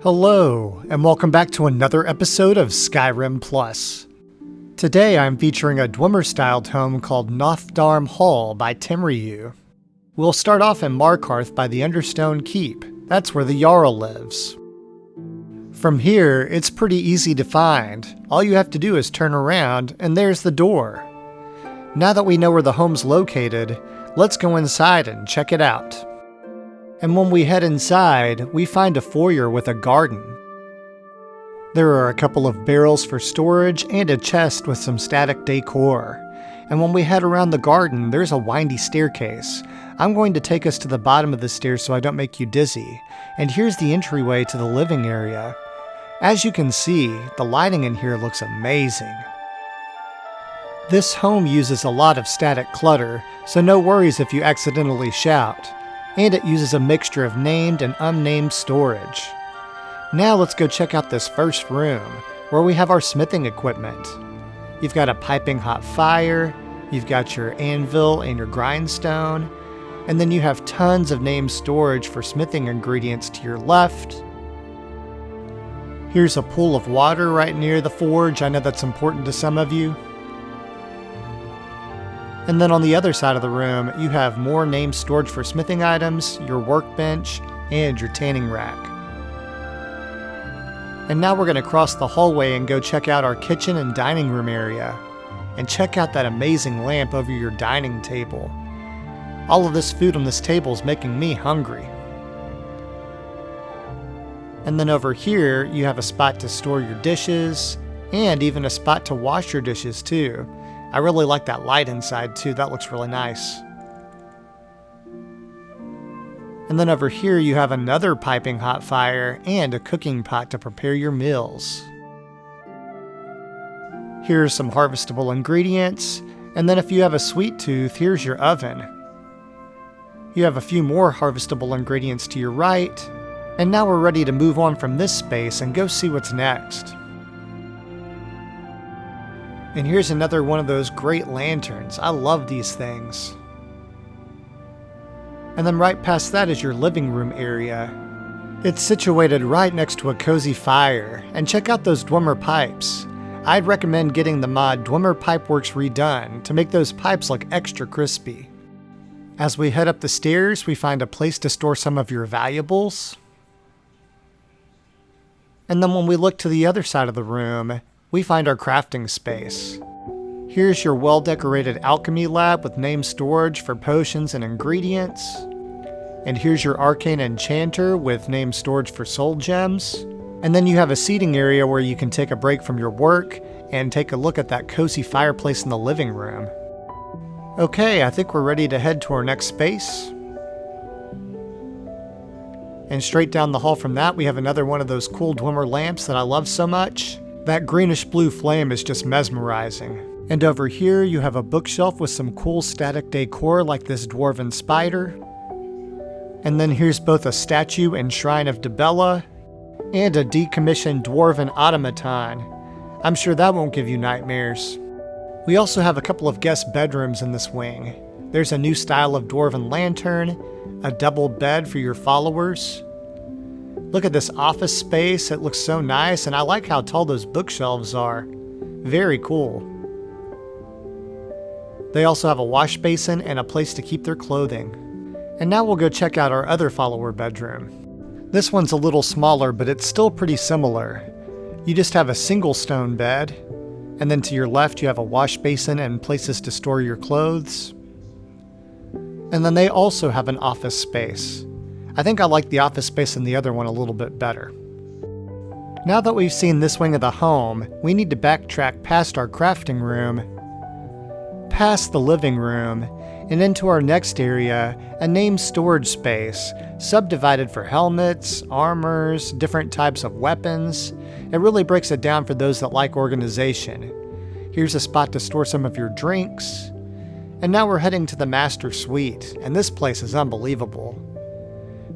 Hello, and welcome back to another episode of Skyrim Plus. Today I'm featuring a Dwemer-styled home called Nhathdarm Hall by Timryu. We'll start off in Markarth by the Understone Keep. That's where the Jarl lives. From here, it's pretty easy to find. All you have to do is turn around, and there's the door. Now that we know where the home's located, let's go inside and check it out. And when we head inside, we find a foyer with a garden. There are a couple of barrels for storage and a chest with some static decor. And when we head around the garden, there's a windy staircase. I'm going to take us to the bottom of the stairs so I don't make you dizzy. And here's the entryway to the living area. As you can see, the lighting in here looks amazing. This home uses a lot of static clutter, so no worries if you accidentally shout. And it uses a mixture of named and unnamed storage. Now let's go check out this first room, where we have our smithing equipment. You've got a piping hot fire, you've got your anvil and your grindstone, and then you have tons of named storage for smithing ingredients to your left. Here's a pool of water right near the forge. I know that's important to some of you. And then on the other side of the room, you have more named storage for smithing items, your workbench, and your tanning rack. And now we're going to cross the hallway and go check out our kitchen and dining room area. And check out that amazing lamp over your dining table. All of this food on this table is making me hungry. And then over here, you have a spot to store your dishes, and even a spot to wash your dishes too. I really like that light inside too, that looks really nice. And then over here you have another piping hot fire and a cooking pot to prepare your meals. Here's some harvestable ingredients, and then if you have a sweet tooth, here's your oven. You have a few more harvestable ingredients to your right, and now we're ready to move on from this space and go see what's next. And here's another one of those great lanterns. I love these things. And then right past that is your living room area. It's situated right next to a cozy fire, and check out those Dwemer pipes. I'd recommend getting the mod Dwemer Pipeworks redone to make those pipes look extra crispy. As we head up the stairs, we find a place to store some of your valuables. And then when we look to the other side of the room, we find our crafting space. Here's your well-decorated alchemy lab with named storage for potions and ingredients. And here's your arcane enchanter with named storage for soul gems. And then you have a seating area where you can take a break from your work and take a look at that cozy fireplace in the living room. Okay, I think we're ready to head to our next space. And straight down the hall from that, we have another one of those cool Dwemer lamps that I love so much. That greenish blue flame is just mesmerizing. And over here you have a bookshelf with some cool static decor like this dwarven spider. And then here's both a statue and shrine of Dibella, and a decommissioned dwarven automaton. I'm sure that won't give you nightmares. We also have a couple of guest bedrooms in this wing. There's a new style of dwarven lantern, a double bed for your followers. Look at this office space, it looks so nice, and I like how tall those bookshelves are. Very cool. They also have a wash basin and a place to keep their clothing. And now we'll go check out our other follower bedroom. This one's a little smaller, but it's still pretty similar. You just have a single stone bed, and then to your left you have a wash basin and places to store your clothes. And then they also have an office space. I think I like the office space in the other one a little bit better. Now that we've seen this wing of the home, we need to backtrack past our crafting room, past the living room, and into our next area, a named storage space, subdivided for helmets, armors, different types of weapons. It really breaks it down for those that like organization. Here's a spot to store some of your drinks. And now we're heading to the master suite, and this place is unbelievable.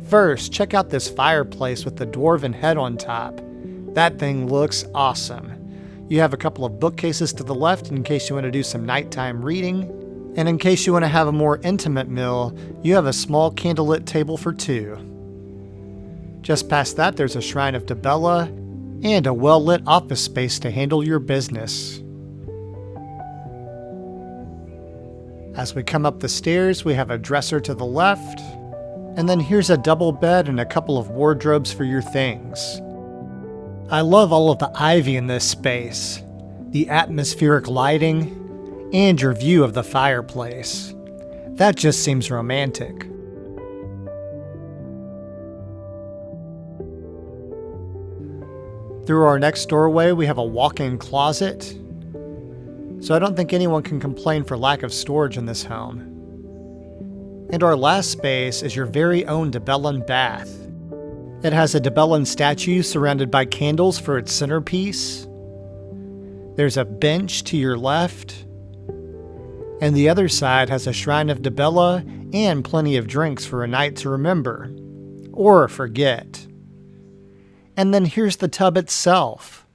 First, check out this fireplace with the dwarven head on top. That thing looks awesome. You have a couple of bookcases to the left in case you want to do some nighttime reading. And in case you want to have a more intimate meal, you have a small candlelit table for two. Just past that, there's a Shrine of Dibella and a well-lit office space to handle your business. As we come up the stairs, we have a dresser to the left, and then here's a double bed and a couple of wardrobes for your things. I love all of the ivy in this space, the atmospheric lighting, and your view of the fireplace. That just seems romantic. Through our next doorway, we have a walk-in closet, so I don't think anyone can complain for lack of storage in this home. And our last space is your very own Dibellan bath. It has a Dibellan statue surrounded by candles for its centerpiece. There's a bench to your left, and the other side has a Shrine of Dibella and plenty of drinks for a night to remember, or forget. And then here's the tub itself.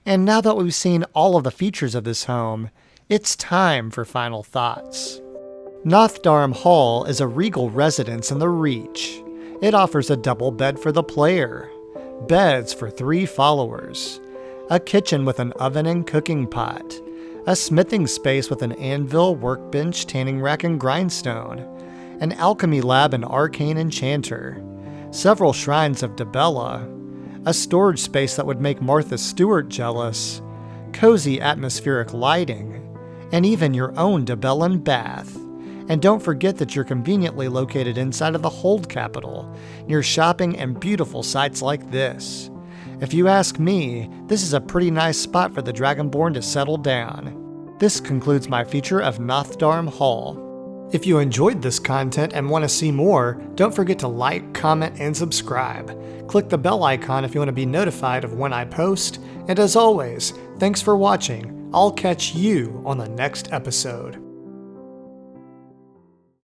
And now that we've seen all of the features of this home, it's time for final thoughts. Nhathdarm Hall is a regal residence in the Reach. It offers a double bed for the player, beds for 3 followers, a kitchen with an oven and cooking pot, a smithing space with an anvil, workbench, tanning rack, and grindstone, an alchemy lab and arcane enchanter, several shrines of Dibella, a storage space that would make Martha Stewart jealous, cozy atmospheric lighting, and even your own Dibellan bath. And don't forget that you're conveniently located inside of the Hold capital, near shopping and beautiful sites like this. If you ask me, this is a pretty nice spot for the Dragonborn to settle down. This concludes my feature of Nhathdarm Hall. If you enjoyed this content and want to see more, don't forget to like, comment, and subscribe. Click the bell icon if you want to be notified of when I post. And as always, thanks for watching. I'll catch you on the next episode.